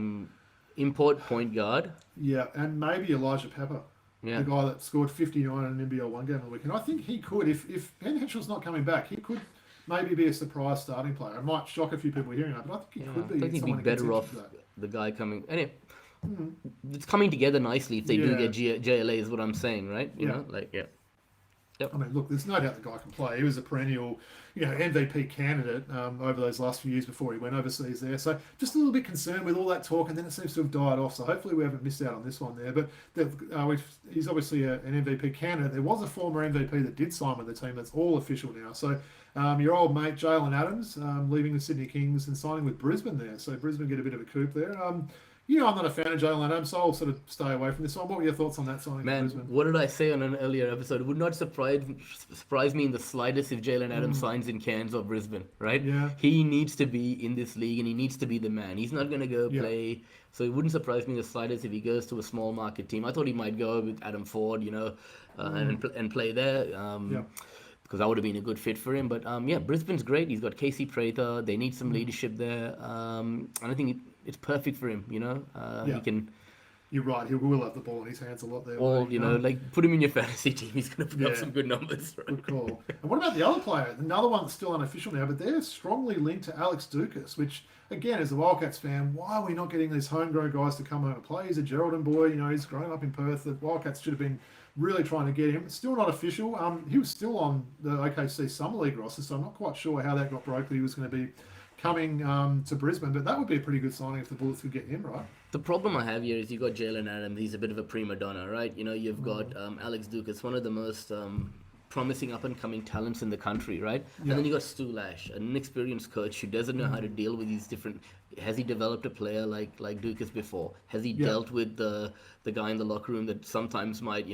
Import point guard. Yeah, and maybe Elijah Pepper. Yeah. The guy that scored 59 in an NBL one game on the weekend. I think he could, if Ben Henshall's not coming back, he could maybe be a surprise starting player. It might shock a few people hearing that, but I think he could be. I think he'd be someone who gets better off into that. the guy coming. Anyway, it's coming together nicely if they do get JLA, is what I'm saying, right? You know, like, yeah. I mean, look, there's no doubt the guy can play. He was a perennial, you know, MVP candidate over those last few years before he went overseas there. So just a little bit concerned with all that talk, and then it seems to have died off. So hopefully we haven't missed out on this one there. But he's obviously an MVP candidate. There was a former MVP that did sign with the team. That's all official now. So your old mate Jalen Adams leaving the Sydney Kings and signing with Brisbane there. So Brisbane get a bit of a coup there. You know, I'm not a fan of Jalen Adams, so I'll sort of stay away from this one. What were your thoughts on that signing? Man, what did I say on an earlier episode? It would not surprise me in the slightest if Jalen Adams signs in Cairns or Brisbane, right? Yeah. He needs to be in this league and he needs to be the man. He's not going to go play. So it wouldn't surprise me in the slightest if he goes to a small market team. I thought he might go with Adam Ford, you know, and play there. Because that would have been a good fit for him. But Brisbane's great. He's got Casey Prather. They need some leadership there. And I think it's perfect for him, you know. He can... You're right. He will have the ball in his hands a lot there. Or, you know, like put him in your fantasy team. He's going to put up some good numbers. Right? Good call. And what about the other player? Another one that's still unofficial now, but they're strongly linked to Alex Dukas, which, again, as a Wildcats fan, why are we not getting these homegrown guys to come home and play? He's a Geraldton boy. You know, he's grown up in Perth. The Wildcats should have been really trying to get him. It's still not official. He was still on the OKC Summer League roster, so I'm not quite sure how that got broke that he was going to be coming to Brisbane, but that would be a pretty good signing if the Bullets could get him, right? The problem I have here is you've got Jalen Adams. He's a bit of a prima donna, right? You know, you've got Alex Dukas, one of the most promising up-and-coming talents in the country, right? And then you got Stu Lash, an inexperienced coach who doesn't know how to deal with these different... Has he developed a player like Dukas before? Has he dealt with the guy in the locker room that sometimes might,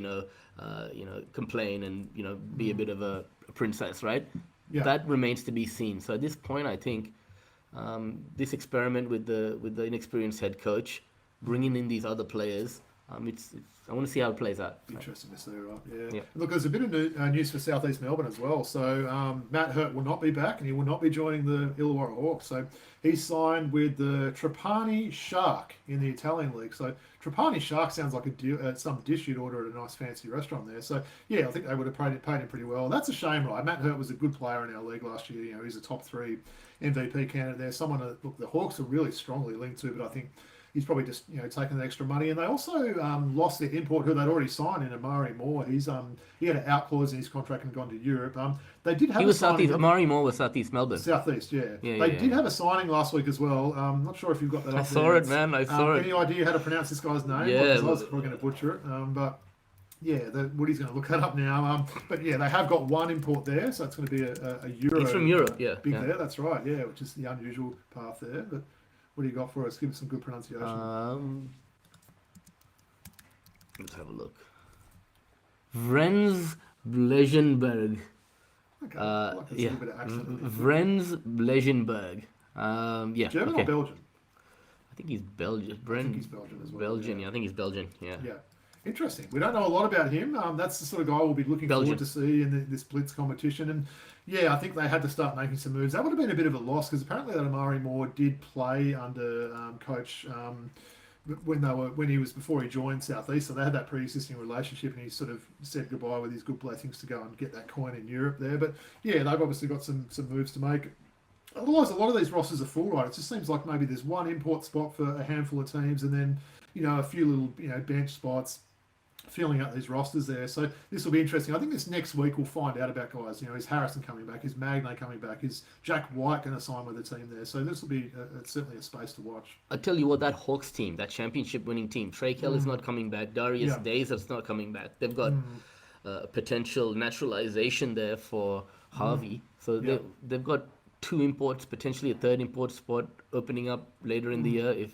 complain and, be a bit of a princess, right? Yeah. That remains to be seen. So at this point, I think this experiment with the inexperienced head coach, bringing in these other players, It's I want to see how it plays out. Interesting to see, right? Yeah. Yeah. Look, there's a bit of news for Southeast Melbourne as well. So Matt Hurt will not be back, and he will not be joining the Illawarra Hawks. So he's signed with the Trapani Shark in the Italian League. So Trapani Shark sounds like some dish you'd order at a nice fancy restaurant there. So yeah, I think they would have paid him pretty well. That's a shame, right? Matt Hurt was a good player in our league last year. You know, he's a top 3 MVP candidate there. Someone look, the Hawks are really strongly linked to, but I think he's probably just taking the extra money. And they also lost their import who they'd already signed in Amari Moore. He had an out clause in his contract and gone to Europe. They did have Amari Moore was Southeast Melbourne. Southeast, yeah. They did have a signing last week as well. I'm not sure if you've got that. I saw it, man. I saw it. Any idea how to pronounce this guy's name? Yeah, because I was probably going to butcher it. But yeah, Woody's going to look that up now. But yeah, they have got one import there, so it's going to be a Euro. He's from Europe, yeah. Big there, that's right. Yeah, which is the unusual path there, but. What do you got for us? Give us some good pronunciation. Let's have a look. Vrens Blejenberg. Okay. Like a bit of accent. Vrens Blejenberg. Yeah. German or Belgian? I think he's Belgian. I think he's Belgian as well. Belgian, yeah. I think he's Belgian. Yeah. Yeah. Interesting. We don't know a lot about him. That's the sort of guy we'll be looking forward to see in this Blitz competition. And yeah, I think they had to start making some moves. That would have been a bit of a loss because apparently that Amari Moore did play under coach before he joined Southeast. So they had that pre-existing relationship, and he sort of said goodbye with his good blessings to go and get that coin in Europe there. But yeah, they've obviously got some moves to make. Otherwise, a lot of these rosters are full, right? It just seems like maybe there's one import spot for a handful of teams, and then a few little bench spots. Filling out these rosters there. So this will be interesting. I think this next week we'll find out about guys. Is Harrison coming back? Is Magnay coming back? Is Jack White going to sign with the team there? So this will be certainly a space to watch. I tell you what, that Hawks team, that championship winning team, Trey Kelly's not coming back. Darius Days is not coming back. They've got potential naturalization there for Harvey. So they've got 2 imports, potentially a 3rd import spot opening up later in the year. If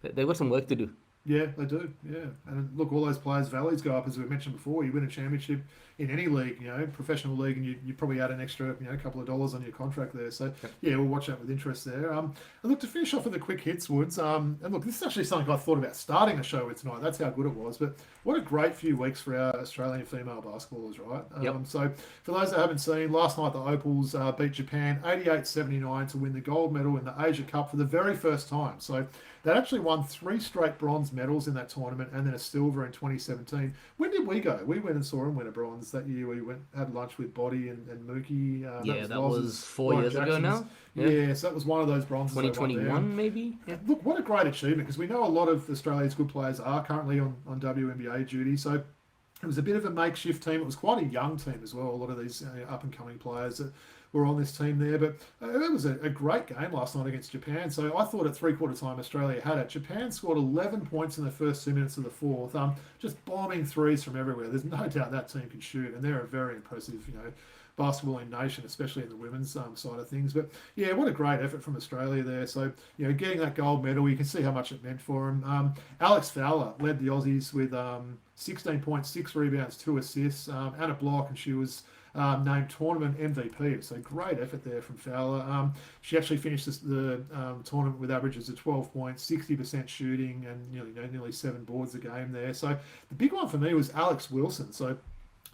they've got some work to do. Yeah, they do. Yeah, and look, all those players' values go up as we mentioned before. You win a championship in any league, professional league, and you probably add an extra, couple of dollars on your contract there. So yeah, we'll watch that with interest there. And look, to finish off with the quick hits, Woods. And look, this is actually something I thought about starting a show with tonight. That's how good it was. But what a great few weeks for our Australian female basketballers, right? So for those that haven't seen, last night the Opals beat Japan 88-79 to win the gold medal in the Asia Cup for the very first time. So they actually won 3 straight bronze medals in that tournament and then a silver in 2017. When did we go? We went and saw them win a bronze that year. We had lunch with Boddy and Mookie. That was 4 years ago now. Yeah, so that was one of those bronzes. 2021 maybe? Yeah. Look, what a great achievement, because we know a lot of Australia's good players are currently on WNBA duty. So it was a bit of a makeshift team. It was quite a young team as well. A lot of these up-and-coming players that were on this team there. But it was a great game last night against Japan. So I thought at three-quarter time Australia had it. Japan scored 11 points in the first 2 minutes of the fourth, just bombing threes from everywhere. There's no doubt that team can shoot, and they're a very impressive, basketballing nation, especially in the women's side of things. But yeah, what a great effort from Australia there. So getting that gold medal, you can see how much it meant for them. Alex Fowler led the Aussies with 16 points, 6 rebounds, 2 assists, and a block, and she was named tournament MVP. So great effort there from Fowler. She actually finished the tournament with averages of 12 points, 60% shooting, and nearly 7 boards a game there. So the big one for me was Alex Wilson. So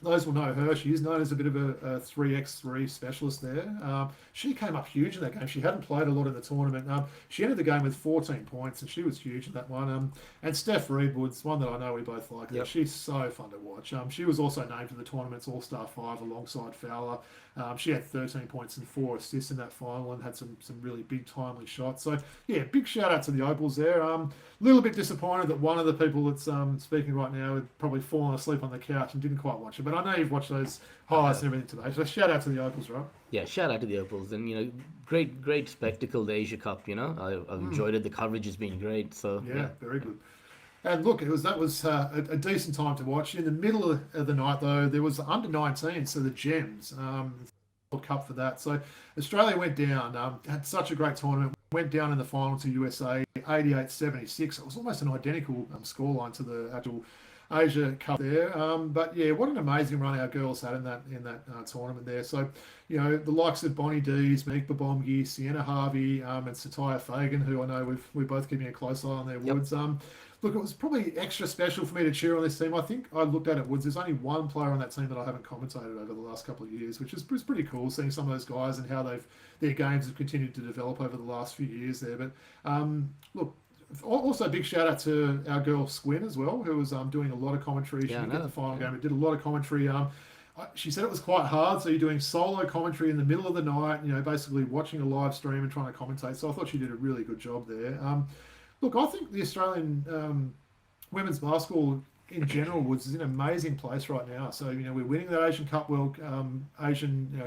those will know her. She is known as a bit of a 3x3 specialist there. She came up huge in that game. She hadn't played a lot in the tournament. She ended the game with 14 points, and she was huge in that one. And Steph Reedwood's one that I know we both like. Yep. She's so fun to watch. She was also named to the tournament's All-Star 5 alongside Fowler. She had 13 points and 4 assists in that final and had some really big timely shots. So yeah, big shout out to the Opals there. Little bit disappointed that one of the people that's speaking right now had probably fallen asleep on the couch and didn't quite watch it. But I know you've watched those highlights and everything today. So shout out to the Opals, right? Yeah, shout out to the Opals. And, great spectacle, the Asia Cup, I've enjoyed it. The coverage has been great. So yeah. Very good. And look, that was a decent time to watch. In the middle of the night, though, there was the under-19, so the Gems, World Cup for that. So Australia went down, had such a great tournament, went down in the final to USA, 88-76. It was almost an identical scoreline to the actual Asia Cup there. But yeah, what an amazing run our girls had in that tournament there. So, the likes of Bonnie Dees, Meg Babomgi, Sienna Harvey, and Satya Fagan, who I know we're both keeping a close eye on their Woods. Look, it was probably extra special for me to cheer on this team. I think I looked at it, Woods. There's only one player on that team that I haven't commentated over the last couple of years, which is pretty cool, seeing some of those guys and how their games have continued to develop over the last few years there. But look, also big shout out to our girl Squin as well, who was doing a lot of commentary. She didn't get the final game, but did a lot of commentary. She said it was quite hard, so you're doing solo commentary in the middle of the night, basically watching a live stream and trying to commentate. So I thought she did a really good job there. Look, I think the Australian women's basketball in general is in an amazing place right now. So, we're winning that Asian Cup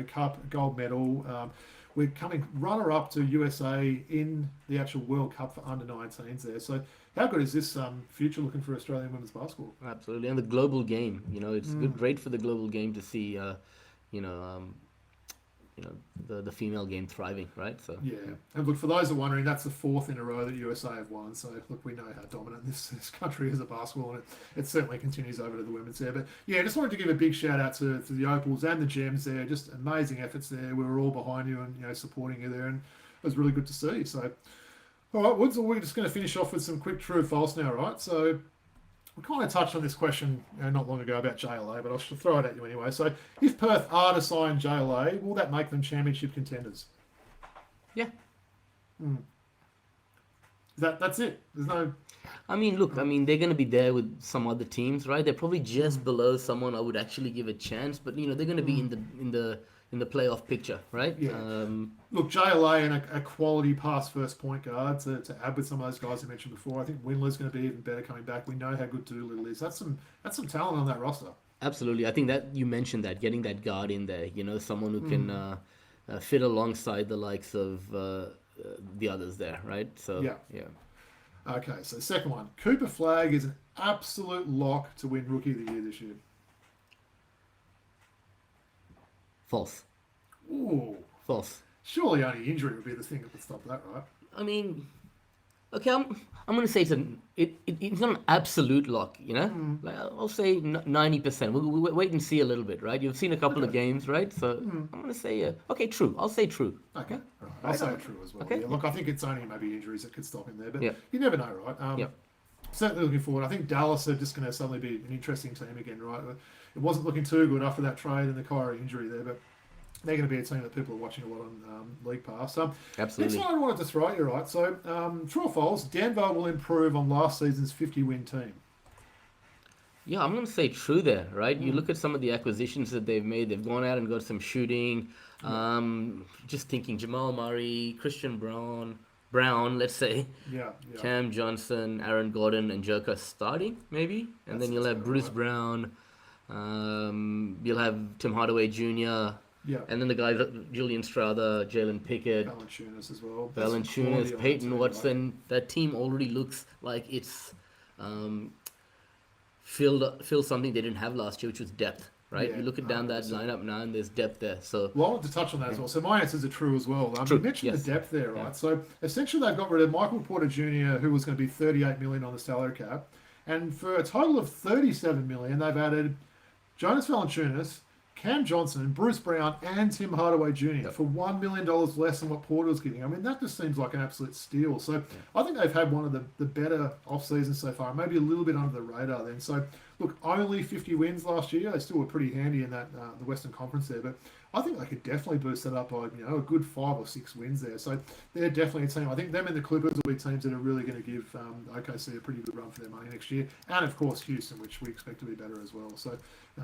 Cup gold medal. We're coming runner-up to USA in the actual World Cup for under-19s there. So how good is this future looking for Australian women's basketball? Absolutely. And the global game, it's great for the global game to see, the female game thriving, right? So yeah, and look, for those who are wondering, that's the fourth in a row that USA have won. So look, we know how dominant this country is at basketball, and it certainly continues over to the women's there. But yeah, just wanted to give a big shout out to the Opals and the Gems there. Just amazing efforts there. We were all behind you and supporting you there, and it was really good to see. So all right, Woods, we're just going to finish off with some quick true or false now, right? So we kind of touched on this question not long ago about JLA, but I'll throw it at you anyway. So if Perth are to sign JLA, will that make them championship contenders? Yeah. That's it. There's no... I mean, look, they're going to be there with some other teams, right? They're probably just below someone I would actually give a chance, but they're going to be in the playoff picture, right? Yeah. Look, JLA and a quality pass first point guard to add with some of those guys I mentioned before. I think Windler's going to be even better coming back. We know how good Doolittle is. That's some talent on that roster. Absolutely. I think that you mentioned that, getting that guard in there, someone who can fit alongside the likes of the others there, right? So yeah. Okay, so second one. Cooper Flagg is an absolute lock to win Rookie of the Year this year. False. Ooh. False. Surely only injury would be the thing that would stop that, right? Okay, I'm going to say it's not an absolute lock, Like I'll say 90%. We'll wait and see a little bit, right? You've seen a couple of games, right? So I'm going to say, okay, true. I'll say true. Okay, right. I'll say true as well. Okay. Yeah, look, I think it's only maybe injuries that could stop him there, but Yeah. you never know, right? Certainly looking forward. I think Dallas are just going to suddenly be an interesting team again, right? It wasn't looking too good after that trade and the Kyrie injury there, but they're going to be a team that people are watching a lot on League Pass. Absolutely. Next one I wanted to throw at you, right? So, true or false, Denver will improve on last season's 50-win team. Yeah, I'm going to say true there, right? You look at some of the acquisitions that they've made. They've gone out and got some shooting. Just thinking Jamal Murray, Christian Brown, let's say. Yeah. Cam Johnson, Aaron Gordon, and Joker starting, maybe. And then you'll have Bruce Brown. You'll have Tim Hardaway Jr., Yeah. and then the guys, Julian Strother, Jalen Pickett, Valanciunas as well. Valanciunas, Peyton Watson. Right? That team already looks like it's filled something they didn't have last year, which was depth, right? Yeah, you look at down that lineup now, and there's depth there. So, well, I want to touch on that as well. So my answers are true as well. True. You mentioned the depth there, right? Yeah. So essentially, they've got rid of Michael Porter Jr., who was going to be $38 million on the salary cap, and for a total of $37 million, they've added Jonas Valanciunas, Cam Johnson, Bruce Brown, and Tim Hardaway Jr. for $1 million less than what Porter was getting. I mean, that just seems like an absolute steal. So I think they've had one of the better off seasons so far, maybe a little bit under the radar then. So look, only 50 wins last year. They still were pretty handy in that the Western Conference there, but I think they could definitely boost that up by a good 5 or 6 wins there. So they're definitely a team. I think them and the Clippers will be teams that are really going to give OKC a pretty good run for their money next year, and of course Houston, which we expect to be better as well. So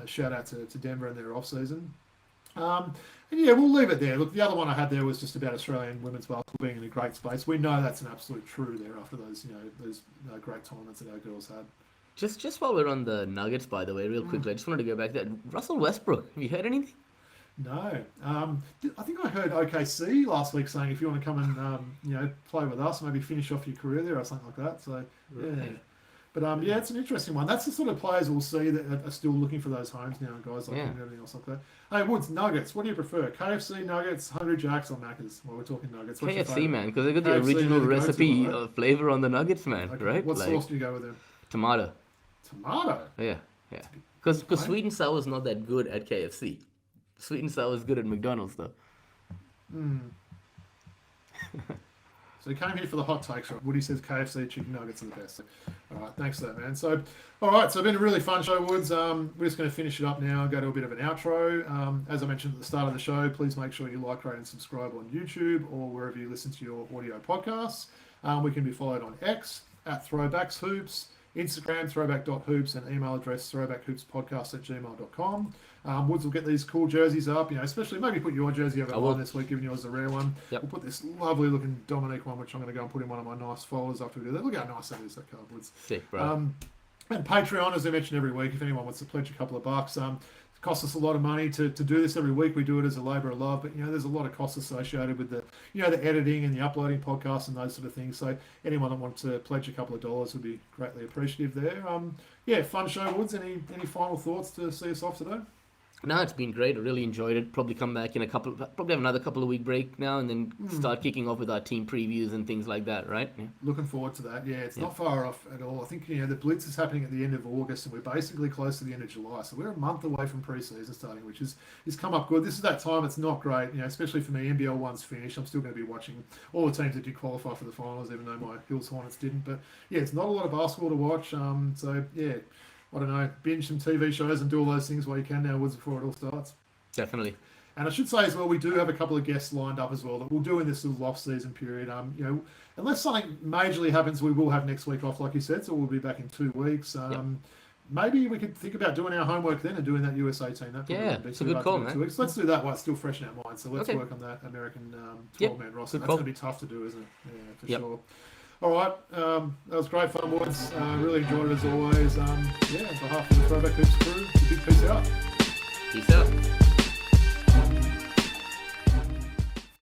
shout out to Denver and their off season. And yeah, we'll leave it there. Look, the other one I had there was just about Australian women's basketball being in a great space. We know that's an absolute true there after those great tournaments that our girls had. Just while we're on the Nuggets, by the way, real quickly, I just wanted to go back there. Russell Westbrook, have you heard anything? No. I think I heard OKC last week saying if you want to come and play with us, maybe finish off your career there or something like that. So yeah. But yeah, it's an interesting one. That's the sort of players we'll see that are still looking for those homes now, and guys like him and everything else like that. Hey, Woods, Nuggets. What do you prefer? KFC, Nuggets, Hungry Jacks, or Macca's? Well, we're talking Nuggets. What's KFC, man, because they got the original recipe flavor on the Nuggets, man. Okay. Right? What sauce do you go with them? Tomato. Tomato. Yeah. Because sweet and sour is not that good at KFC. Sweet and sour is good at McDonald's, though. So he came here for the hot takes, right? Woody says KFC chicken nuggets are the best. All right, thanks for that, man. So, all right, so it's been a really fun show, Woods. We're just going to finish it up now and go to a bit of an outro. As I mentioned at the start of the show, please make sure you like, rate, and subscribe on YouTube or wherever you listen to your audio podcasts. We can be followed on X at ThrowbacksHoops, Instagram, throwback.hoops, and email address throwbackhoopspodcast@gmail.com. Woods will get these cool jerseys up, especially maybe put your jersey over one this week, given yours a rare one. Yep. We'll put this lovely looking Dominique one, which I'm going to go and put in one of my nice folders after we do that. Look how nice that is, that card, Woods. Sick, bro. And Patreon, as I mentioned every week, if anyone wants to pledge a couple of bucks, it costs us a lot of money to do this every week. We do it as a labour of love, but there's a lot of costs associated with the the editing and the uploading podcasts and those sort of things. So anyone that wants to pledge a couple of dollars would be greatly appreciative there. Fun show, Woods. Any final thoughts to see us off today? No, it's been great. I really enjoyed it. Probably come back in probably have another couple of week break now, and then start kicking off with our team previews and things like that, right? Yeah. Looking forward to that. Yeah, it's not far off at all. I think the Blitz is happening at the end of August, and we're basically close to the end of July. So we're a month away from pre-season starting, which is come up good. This is that time. It's not great, especially for me. NBL 1's finished. I'm still going to be watching all the teams that did qualify for the finals, even though my Hills Hornets didn't. But yeah, it's not a lot of basketball to watch. So yeah, I don't know, binge some TV shows and do all those things while you can now, Woods, before it all starts. Definitely. And I should say as well, we do have a couple of guests lined up as well that we'll do in this little off-season period. Unless something majorly happens, we will have next week off, like you said, so we'll be back in 2 weeks. Maybe we could think about doing our homework then and doing that USA team. It's a good call, man. 2 weeks. Let's do that while it's still fresh in our minds. So let's work on that American 12-man roster. That's going to be tough to do, isn't it? Yeah, for sure. All right, that was great fun, Woods. Really enjoyed it as always. On behalf of the Throwback Hoops crew, big peace out. Peace out.